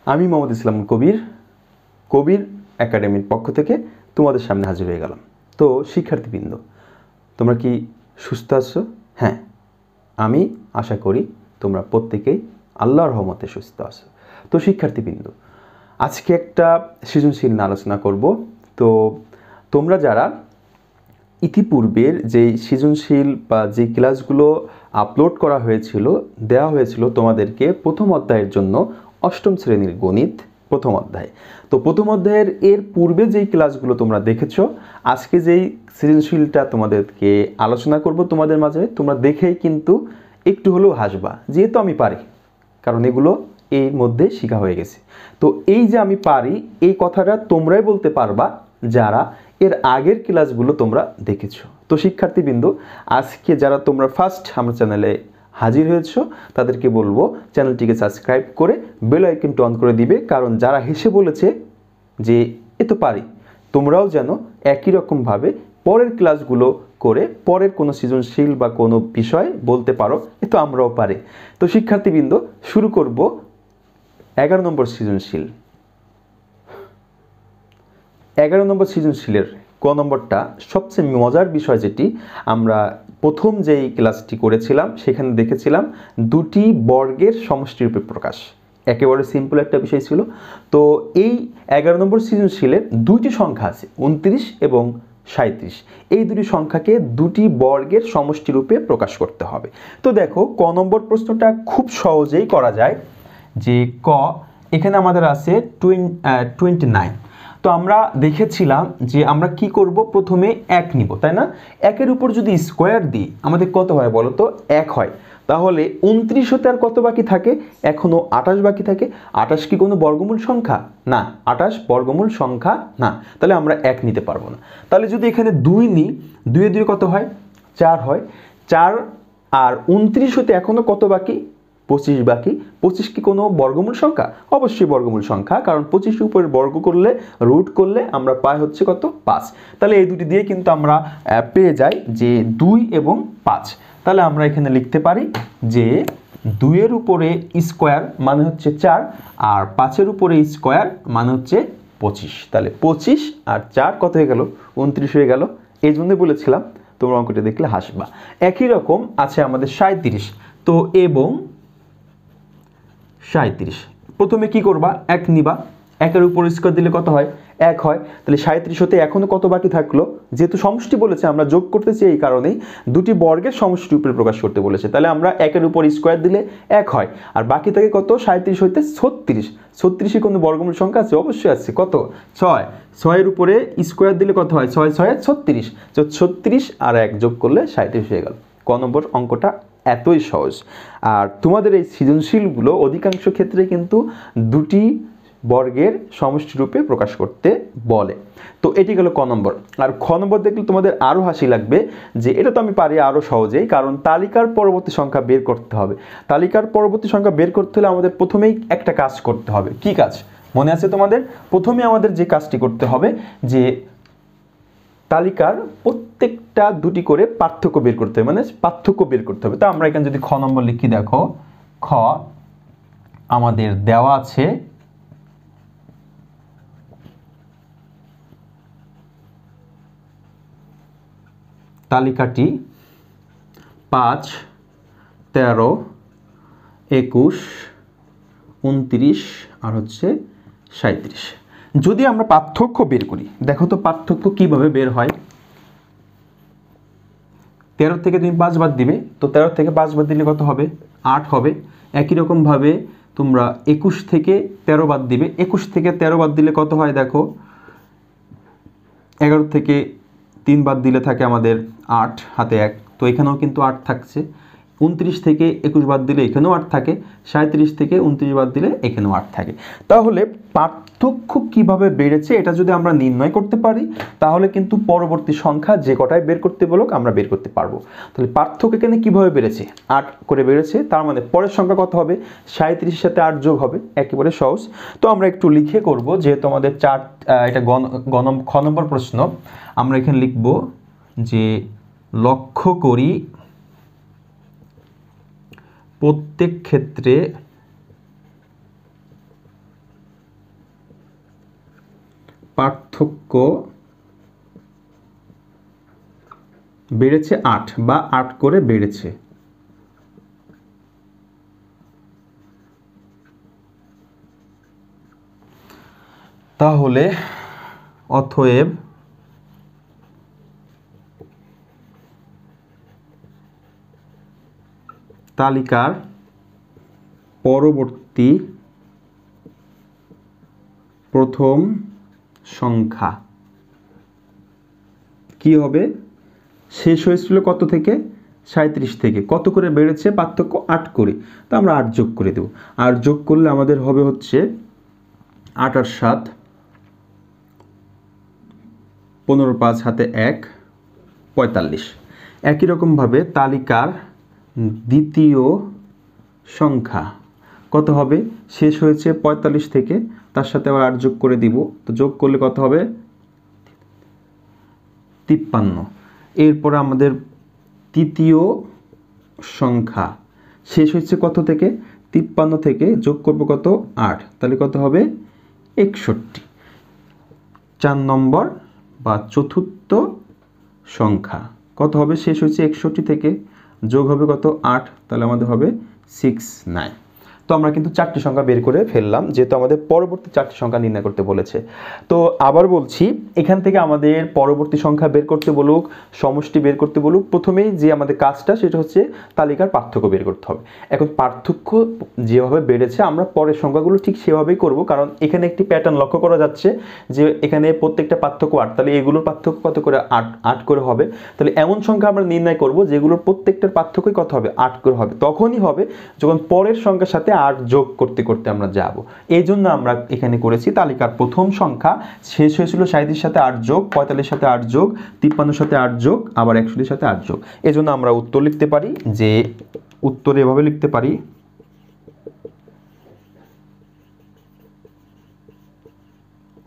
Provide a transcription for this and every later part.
আমি মোহাম্মদ ইসলাম কবির কবির একাডেমির পক্ষ থেকে তোমাদের সামনে হাজির হয়ে গেলাম। তো শিক্ষার্থীবৃন্দ, তোমরা কি সুস্থ আছো? হ্যাঁ, আমি আশা করি তোমরা প্রত্যেকেই আল্লাহর রহমতে সুস্থ আছো। তো শিক্ষার্থীবৃন্দ, আজকে একটা সৃজনশীল নিয়ে আলোচনা করব। তো তোমরা যারা ইতিপূর্বের যে সৃজনশীল বা যে ক্লাসগুলো আপলোড করা হয়েছিল, দেওয়া হয়েছিল তোমাদেরকে প্রথম অধ্যায়ের জন্য, অষ্টম শ্রেণীর গণিত প্রথম অধ্যায়। তো প্রথম অধ্যায়ের এর পূর্বে যেই ক্লাসগুলো তোমরা দেখেছো, আজকে যেই সৃজনশীলটা তোমাদেরকে আলোচনা করব তোমাদের মাঝে, তোমরা দেখেই কিন্তু একটু হলেও হাসবা, যেহেতু আমি পারি, কারণ এগুলো এর মধ্যে শেখা হয়ে গেছে। তো এই যে আমি পারি, এই কথাটা তোমরাই বলতে পারবা যারা এর আগের ক্লাসগুলো তোমরা দেখেছো। তো শিক্ষার্থীবৃন্দ, আজকে যারা তোমরা ফার্স্ট আমার চ্যানেলে হাজির হয়েছো, তাদেরকে বলবো চ্যানেলটিকে সাবস্ক্রাইব করে বেল আইকনটি অন করে দিবে, কারণ যারা হেসে বলেছে যে এ তো পারি, তোমরাও যেন একই রকমভাবে পরের ক্লাসগুলো করে পরের কোনো সৃজনশীল বা কোনো বিষয় বলতে পারো এ তো আমরাও পারি। তো শিক্ষার্থীবৃন্দ, শুরু করব 11 নম্বর সৃজনশীল। 11 নম্বর সৃজনশীলের ক নম্বরটা সবচেয়ে মজার বিষয়, যেটি আমরা প্রথম যেই ক্লাসটি করেছিলাম সেখানে দেখেছিলাম দুটি বর্গের সমষ্টিরূপে প্রকাশ। একেবারে সিম্পল একটা বিষয় ছিল। তো এই 11 নম্বর সৃজনশীলের দুইটি সংখ্যা আছে, 29 এবং 37। এই দুটি সংখ্যাকে দুটি বর্গের সমষ্টিরূপে প্রকাশ করতে হবে। তো দেখো, ক নম্বর প্রশ্নটা খুব সহজেই করা যায়। যে ক, এখানে আমাদের আছে 29। তো আমরা দেখেছিলাম যে আমরা কি করব, প্রথমে 1 নিব, তাই না? 1-এর উপর যদি স্কোয়ার দিই আমাদের কত হয় বলো তো? 1 হয়। তাহলে 29 হতে আর কত বাকি থাকে? এখনো 28 বাকি থাকে। 28 কি কোনো বর্গমূল সংখ্যা? না, 28 বর্গমূল সংখ্যা না। তাহলে আমরা 1 নিতে পারবো না। তাহলে যদি এখানে 2 নিই, 2 এ 2 কত হয়? 4 হয়। 4 আর 29 হতে এখনো কত বাকি? 25 বাকি। 25 কি কোনো বর্গমূল সংখ্যা? অবশ্যই বর্গমূল সংখ্যা, কারণ 25 উপরে বর্গ করলে, রুট করলে আমরা পাই হচ্ছে কত? 5। তাহলে এই দুটি দিয়ে কিন্তু আমরা পেয়ে যাই যে 2 এবং 5। তাহলে আমরা এখানে লিখতে পারি যে 2 এর উপরে স্কোয়ার মানে হচ্ছে 4, আর 5 এর উপরে স্কোয়ার মানে হচ্ছে 25। তাহলে 25 আর 4 কত হয়ে গেল? 29 হয়ে গেল। এই জন্যই বলেছিলাম তোমরা অঙ্কটা দেখলে হাসবা। একই রকম আছে আমাদের 37। তো এবং 37, প্রথমে কি করবা? 1 নিবা। 1-এর উপর স্কোয়ার দিলে কত হয়? 1 হয়। তাহলে 37 হতে এখনো কত বাকি থাকলো? যেহেতু সমষ্টি বলেছে, আমরা যোগ করতেছি, এই কারণেই দুটি বর্গের সমষ্টি উপরে প্রকাশ করতে বলেছে। তাহলে আমরা 1-এর উপর স্কোয়ার দিলে 1 হয়, আর বাকি থাকে কত? 37 হইতে 36। 36 কোনো বর্গমূল সংখ্যা আছে? অবশ্যই আছে। কত? 6। 6-এর উপরে স্কোয়ার দিলে কত হয়? 6 6 36। তো 36 আর 1 যোগ করলে 37 হয়ে গেল। ক নম্বর অঙ্কটা এতই সহজ। আর তোমাদের এই সৃজনশীলগুলো অধিকাংশ ক্ষেত্রে কিন্তু দুটি বর্গের সমষ্টি রূপে প্রকাশ করতে বলে। তো এটি গেল ক নম্বর। আর খ নম্বর দেখলে তোমাদের আরও হাসি লাগবে যে এটা তো আমি পারি আরও সহজেই, কারণ তালিকার পরবর্তী সংখ্যা বের করতে হবে। তালিকার পরবর্তী সংখ্যা বের করতে হলে আমাদের প্রথমেই একটা কাজ করতে হবে। কি কাজ মনে আছে তোমাদের? প্রথমে আমাদের যে কাজটি করতে হবে, যে তালিকার প্রত্যেকটা দুটি করে পার্থক্য বের করতে হবে, মানে পার্থক্য বের করতে হবে। তো আমরা এখানে যদি খ নম্বর লিখি, দেখো খ আমাদের দেওয়া আছে তালিকাটি 5, 13, 21, 29 আর হচ্ছে 37। যদি আমরা পার্থক্য বের করি, দেখো তো পার্থক্য কিভাবে বের হয়। 13 থেকে তুমি 5 বাদ দিবে, তো 13 থেকে 5 বাদ দিলে কত হবে? 8 হবে। একই রকমভাবে তোমরা 21 থেকে 13 বাদ দিবে। 21 থেকে 13 বাদ দিলে কত হয়? দেখো 11 থেকে 3 বাদ দিলে থাকে আমাদের 8, হাতে 1, তো এখানেও কিন্তু 8 থাকছে। 29 থেকে 21 বাদ দিলে এখানেও 8 থাকে। 37 থেকে 29 বাদ দিলে এখানেও 8 থাকে। তাহলে পার্থক্য কিভাবে বেড়েছে এটা যদি আমরা নির্ণয় করতে পারি, তাহলে কিন্তু পরবর্তী সংখ্যা যে কটাই বের করতে বলুক আমরা বের করতে পারবো। তাহলে পার্থক্য এখানে কিভাবে বেড়েছে? 8 করে বেড়েছে। তার মানে পরের সংখ্যা কত হবে? 37-এর সাথে 8 যোগ হবে। একেবারে সহজ। তো আমরা একটু লিখে করব, যেহেতু আমাদের এটা খ নম্বর প্রশ্ন। আমরা এখানে লিখব যে লক্ষ্য করি প্রত্যেক ক্ষেত্রে বেড়েছে 8 বা 8 করে বেড়েছে। তাহলে অতএব তালিকার পরবর্তী প্রথম সংখ্যা কি হবে? শেষ হয়েছিল কত থেকে? 37 থেকে। কত করে বেড়েছে? পার্থক্য 8 করে। তো আমরা 8 যোগ করে দেব। 8 যোগ করলে আমাদের হবে হচ্ছে 8 আর 7, 15 5 হাতে 1, 45। একই রকমভাবে তালিকার দ্বিতীয় সংখ্যা কত হবে? শেষ হয়েছে 45 থেকে, তার সাথে আবার 8 যোগ করে দিব। তো যোগ করলে কত হবে? 53। এরপর আমাদের তৃতীয় সংখ্যা শেষ হচ্ছে কত থেকে? 53 থেকে, যোগ করব কত? 8, তাহলে কত হবে? 61। 4 নম্বর বা চতুর্থ সংখ্যা কত হবে? শেষ হচ্ছে 61 থেকে, যোগ হবে কত? 8, তাহলে আমাদের হবে 69। তো আমরা কিন্তু 4টি সংখ্যা বের করে ফেললাম, যেহেতু আমাদের পরবর্তী 4টি সংখ্যা নির্ণয় করতে বলেছে। তো আবার বলছি, এখান থেকে আমাদের পরবর্তী সংখ্যা বের করতে বলুক, সমষ্টি বের করতে বলুক, প্রথমেই যে আমাদের কাজটা সেটা হচ্ছে তালিকার পার্থক্য বের করতে হবে। এখন পার্থক্য যেভাবে বেড়েছে আমরা পরের সংখ্যাগুলো ঠিক সেভাবেই করব, কারণ এখানে একটি প্যাটার্ন লক্ষ্য করা যাচ্ছে যে এখানে প্রত্যেকটা পার্থক্য 8, তাহলে এগুলোর পার্থক্য কত করে? 8 করে হবে। তাহলে এমন সংখ্যা আমরা নির্ণয় করব যেগুলোর প্রত্যেকটার পার্থক্যই কত হবে? 8 করে হবে। তখনই হবে যখন পরের সংখ্যার সাথে 8 যোগ করতে করতে আমরা যাব। এই জন্য আমরা এখানে করেছি তালিকার প্রথম সংখ্যা শেষ হয়েছিল 37 সাথে 8 যোগ, 45 সাথে 8 যোগ, 53 সাথে 8 যোগ, আবার 61 সাথে 8 যোগ। এই জন্য আমরা উত্তর লিখতে পারি, যে উত্তর এভাবে লিখতে পারি,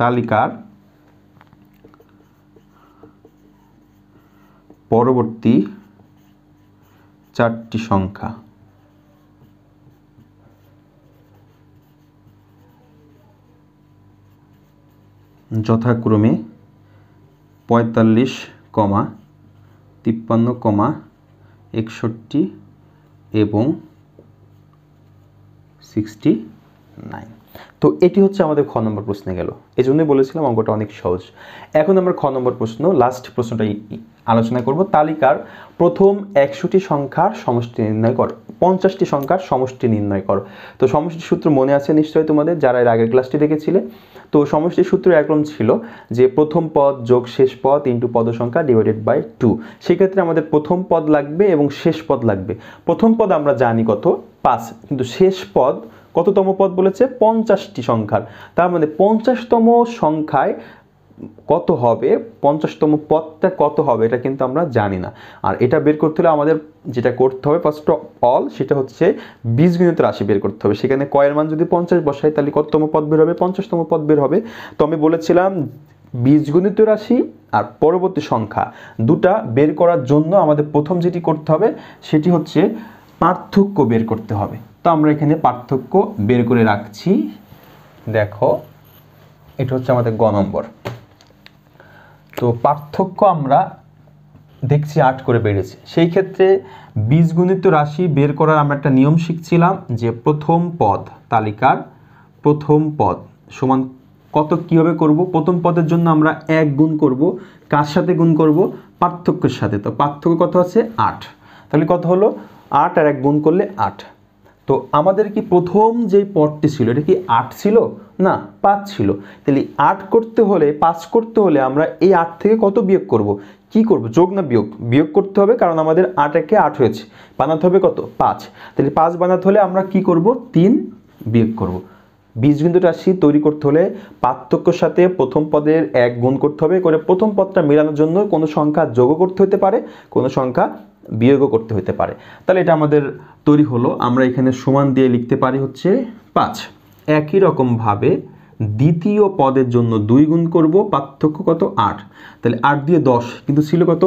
তালিকার পরবর্তী 4টি সংখ্যা যথাক্রমে 45, 53, 61 এবং 69। তো এটি হচ্ছে আমাদের খ নম্বর প্রশ্নে গেল। এই জন্যই বলেছিলাম অঙ্কটা অনেক সহজ। এখন আমরা খ নম্বর প্রশ্ন, লাস্ট প্রশ্নটাই আলোচনা করব। তালিকার প্রথম 100টি সংখ্যার সমষ্টি নির্ণয় করো, 50টি সংখ্যার সমষ্টি নির্ণয় করো। তো সমষ্টির সূত্র মনে আছে নিশ্চয়ই তোমাদের, যারা এর আগের ক্লাসটি দেখেছিলে। তো সমষ্টির সূত্র একরকম ছিল যে প্রথম পদ যোগ শেষ পদ ইন্টু পদ সংখ্যা ডিভাইডেড বাই 2। সেক্ষেত্রে আমাদের প্রথম পদ লাগবে এবং শেষ পদ লাগবে। প্রথম পদ আমরা জানি কত? 5, কিন্তু শেষ পদ কততম পদ বলেছে? 50টি সংখ্যার। তার মানে 50তম সংখ্যায় কত হবে, 50তম পদটা কত হবে এটা কিন্তু আমরা জানি না। আর এটা বের করতে হলে আমাদের যেটা করতে হবে ফার্স্ট অফ অল, সেটা হচ্ছে বীজগণিত রাশি বের করতে হবে। সেখানে কয়ের মান যদি 50 বসাই তাহলে কততম পদ বের হবে? 50তম পদ বের হবে। তো আমি বলেছিলাম বীজগণিত রাশি আর পরবর্তী সংখ্যা দুটা বের করার জন্য আমাদের প্রথম যেটি করতে হবে সেটি হচ্ছে পার্থক্য বের করতে হবে। তো আমরা এখানে পার্থক্য বের করে রাখছি। দেখো, এটা হচ্ছে আমাদের গ নম্বর। তো পার্থক্য আমরা দেখছি 8 করে বেড়েছে। সেই ক্ষেত্রে বীজগণিত রাশি বের করার আমরা একটা নিয়ম শিখছিলাম, যে প্রথম পদ, তালিকার প্রথম পদ সমান কত, কীভাবে করব? প্রথম পদের জন্য আমরা 1 গুণ করব। কার সাথে গুণ করব? পার্থক্যের সাথে। তো পার্থক্য কত আছে? 8। তাহলে কত হলো? 8 আর 1 গুণ করলে 8। তো আমাদের কি প্রথম যেই পদটি ছিল এটা কি 8 ছিল? না, 5 ছিল। তাহলে 8 করতে হলে, 5 করতে হলে আমরা এই 8 থেকে কত বিয়োগ করব? কি করব? যোগ না বিয়োগ? বিয়োগ করতে হবে, কারণ আমাদের 8 একে 8 হয়েছে, বানাতে হবে কত? 5। তাহলে 5 বানাতে হলে আমরা কি করব? 3 বিয়োগ করব। বীজগণিত রাশি তৈরি করতে হলে পার্থক্যের সাথে প্রথম পদের 1 গুণ করতে হবে, করে প্রথম পদটা মেলানোর জন্য কোনো সংখ্যা যোগও করতে হতে পারে, কোনো সংখ্যা বিয়োগও করতে হতে পারে। তাহলে এটা আমাদের তৈরি হলো। আমরা এখানে সমান দিয়ে লিখতে পারি হচ্ছে 5। একই রকমভাবে দ্বিতীয় পদের জন্য 2 গুণ করব, পার্থক্য কত? 8। তাহলে 8 দিয়ে 10, কিন্তু ছিল কত?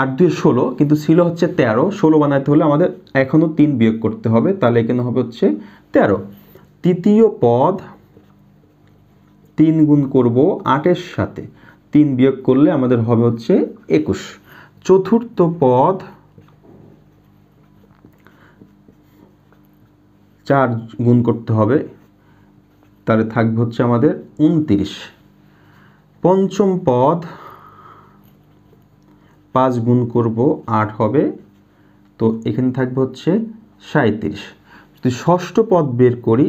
8 দিয়ে 16, কিন্তু ছিল হচ্ছে 13। 16 বানাতে হলে আমাদের এখনও 3 বিয়োগ করতে হবে, তাহলে এখানে হবে হচ্ছে 13। তৃতীয় পদ 3 গুণ করব 8-এর সাথে, 3 বিয়োগ করলে আমাদের হবে হচ্ছে 21। চতুর্থ পদ 4 গুণ করতে হবে, তাহলে থাকবে হচ্ছে আমাদের 29। পঞ্চম পদ 5 গুণ করব 8 হবে, তো এখানে থাকবে হচ্ছে 37। যদি ষষ্ঠ পদ বের করি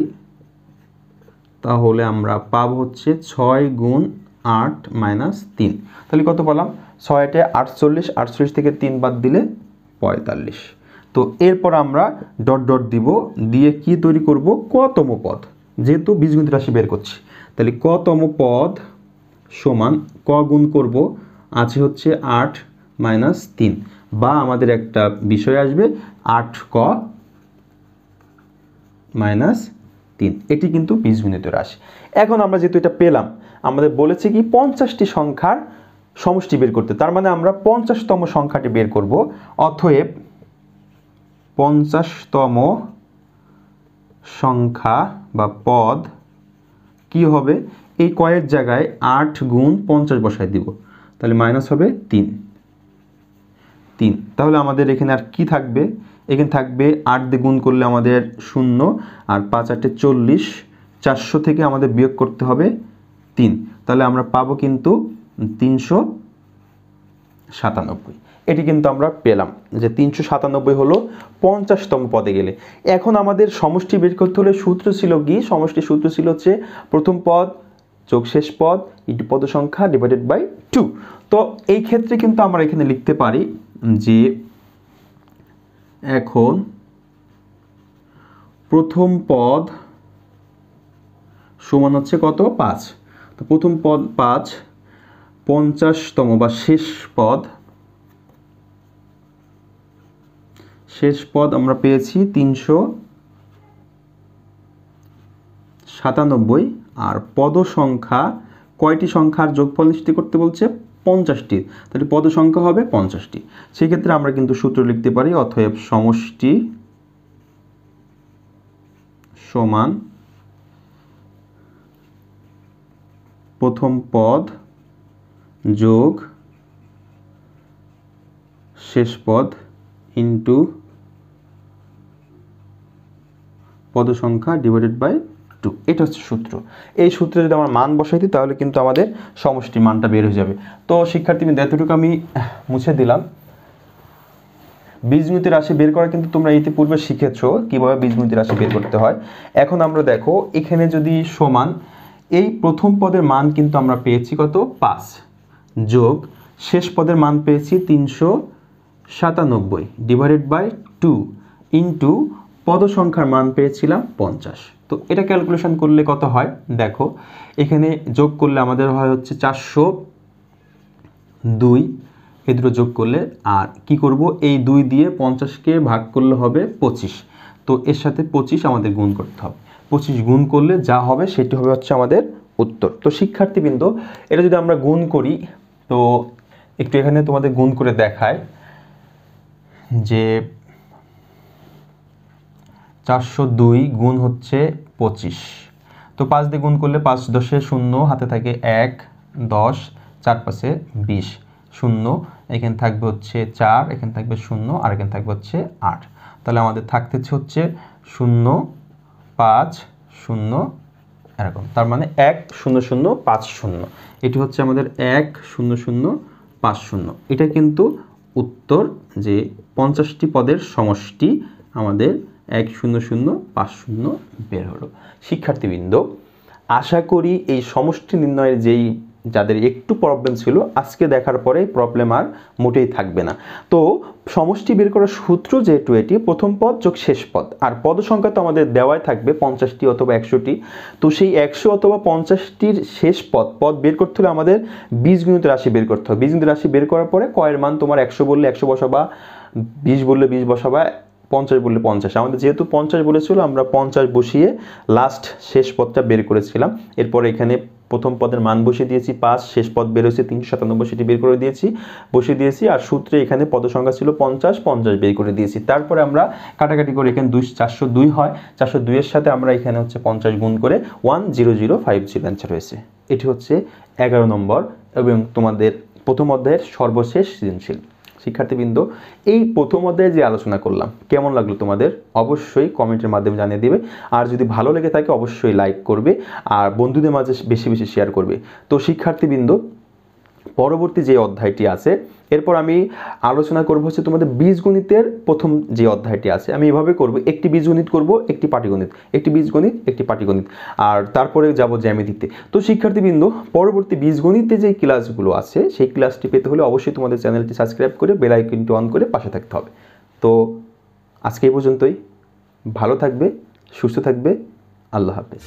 তাহলে আমরা পাবো হচ্ছে 6 গুণ 8 মাইনাস 3, তাহলে কত পেলাম? 6 48, 48 থেকে 3 বাদ দিলে 45। তো এরপর আমরা ডট ডট দিব, দিয়ে কি তৈরি করব? কতম পদ, যেহেতু বীজগণিত রাশি বের করছি, তাহলে কতম পদ সমান ক গুণ করব আছে হচ্ছে 8 মাইনাস 3, বা আমাদের একটা বিষয় আসবে 8 ক মাইনাস 3, এটি কিন্তু বীজগণিত রাশি। এখন আমরা যেহেতু এটা পেলাম, আমাদের বলেছে কি 50টি সংখ্যার সমষ্টি বের করতে, তার মানে আমরা 50তম সংখ্যাটি বের করব। অতএব 50তম সংখ্যা বা পদ কি হবে? এই কয়ের জায়গায় 8 গুণ 50 বসায় দিব, তাহলে মাইনাস হবে 3। তাহলে আমাদের এখানে আর কি থাকবে? এখানে থাকবে 8 দিয়ে গুণ করলে আমাদের 0, আর 5 8 40, 400 থেকে আমাদের বিয়োগ করতে হবে 3, তাহলে আমরা পাবো কিন্তু 397। এটি কিন্তু আমরা পেলাম যে 397 হলো 50তম পদে গেলে। এখন আমাদের সমষ্টি বের করতে হলে সূত্র ছিল কি? সমষ্টির সূত্র ছিল হচ্ছে প্রথম পদ যোগ শেষ পদ ইন্টু পদ সংখ্যা ডিভাইডেড বাই 2। তো এই ক্ষেত্রে কিন্তু আমরা এখানে লিখতে পারি যে এখন প্রথম পদ সমান হচ্ছে কত? 5। তো প্রথম পদ 5, 50তম বা শেষ পদ আমরা পেয়েছি 397, আর পদ সংখ্যা কয়টি সংখ্যার যোগফল নিশ্চিত করতে বলছে? 50টি, তাহলে পদ সংখ্যা হবে 50টি। সেক্ষেত্রে আমরা কিন্তু সূত্র লিখতে পারি, অতএব সমষ্টি সমান প্রথম পদ যোগ শেষ পদ ইন্টু পদ সংখ্যা ডিভাইডেড বাই 2। এটা হচ্ছে সূত্র। এই সূত্রে যদি আমরা মান বসাই দিই তাহলে কিন্তু আমাদের সমষ্টি মানটা বের হয়ে যাবে। তো শিক্ষার্থীবৃন্দ, এতটুকু আমি মুছে দিলাম। বীজগণিত রাশি বের করা কিন্তু তোমরা ইতিপূর্বে শিখেছো কিভাবে বীজগণিত রাশি বের করতে হয়। এখন আমরা দেখো এখানে যদি সমান এই প্রথম পদের মান কিন্তু আমরা পেয়েছি কত? 5, যোগ শেষ পদের মান পেয়েছি 397 ডিভাইডেড বাই 2 ইন্টু পদ সংখ্যার মান পেয়েছিলাম 50। তো এটা ক্যালকুলেশন করলে কত হয় দেখো, এখানে যোগ করলে আমাদের হয় হচ্ছে 402, এই দুটো যোগ করলে, আর কি করব? এই 2 দিয়ে 50কে ভাগ করলে হবে 25, তো এর সাথে 25 আমাদের গুণ করতে হবে। 25 গুণ করলে যা হবে সেটি হবে হচ্ছে আমাদের উত্তর। তো শিক্ষার্থীবৃন্দ, এটা যদি আমরা গুণ করি, তো একটু এখানে তোমাদের গুণ করে দেখায় যে 402 গুণ হচ্ছে 25, তো 5 দিয়ে গুণ করলে 5 10 0, হাতে থাকে 1 10, 4 5 20, 0, এখানে থাকবে হচ্ছে 4, এখানে থাকবে 0, আর এখানে থাকবে হচ্ছে 8, তাহলে আমাদের থাকতেছে হচ্ছে 0 5 0 এরকম, তার মানে 1 0 0 5 0, এটি হচ্ছে আমাদের 1 0 0 5 0। এটা কিন্তু উত্তর, যে 50টি পদের সমষ্টি আমাদের 1 0 0 5 0 বের হলো। শিক্ষার্থীবৃন্দ, আশা করি এই সমষ্টি নির্ণয়ের যেই যাদের একটু প্রবলেম ছিল আজকে দেখার পরে প্রবলেম আর মোটেই থাকবে না। তো সমষ্টি বের করার সূত্র যেহেতু এটি প্রথম পদ যোগ শেষ পদ, আর পদ সংখ্যা তো আমাদের দেওয়াই থাকবে 50টি অথবা 100টি। তো সেই 100 অথবা 50টির শেষ পদ বের করতে হলে আমাদের বীজগণিত রাশি বের করতে হবে। বীজগণিত রাশি বের করার পরে কয়ের মান তোমার 100 বললে 100 বসাবা, 20 বললে 20 বসাবা, 50 বললে 50। আমাদের যেহেতু 50 বলেছিল আমরা 50 বসিয়ে লাস্ট শেষ পদটা বের করেছিলাম। এরপর এখানে প্রথম পদের মান বসিয়ে দিয়েছি 5, শেষ পদ বের হয়েছে 397, সেটি বের করে দিয়েছি, বসিয়ে দিয়েছি, আর সূত্রে এখানে পদ সংখ্যা ছিল 50 বের করে দিয়েছি। তারপরে আমরা কাটাকাটি করে এখানে 402 হয়, 402 এর সাথে আমরা এখানে হচ্ছে 50 গুণ করে 10050 অ্যান্সার হয়েছে। এটি হচ্ছে 11 নম্বর এবং তোমাদের প্রথম অধ্যায়ের সর্বশেষ সৃজনশীল। শিক্ষার্থীবৃন্দ, এই প্রথম অধ্যায়ে যে আলোচনা করলাম কেমন লাগলো তোমাদের অবশ্যই কমেন্টের মাধ্যমে জানিয়ে দিবে। আর যদি ভালো লেগে থাকে অবশ্যই লাইক করবে আর বন্ধুদের মাঝে বেশি বেশি শেয়ার করবে। তো শিক্ষার্থীবৃন্দ, পরবর্তী যে অধ্যায়টি আছে এরপর আমি আলোচনা করব হচ্ছে তোমাদের বীজগণিতের প্রথম যে অধ্যায়টি আছে আমি এভাবে করব, একটি বীজগণিত করব, একটি পাটিগণিত, একটি বীজগণিত, একটি পাটিগণিত, আর তারপরে যাব জ্যামিতিতে। তো শিক্ষার্থীবৃন্দ, পরবর্তী বীজগণিতে যে ক্লাসগুলো আছে সেই ক্লাসটি পেতে হলে অবশ্যই তোমাদের চ্যানেলটি সাবস্ক্রাইব করে বেল আইকনটি অন করে পাশে থাকতে হবে। তো আজকে এই পর্যন্তই। ভালো থাকবে, সুস্থ থাকবে। আল্লাহ হাফেজ।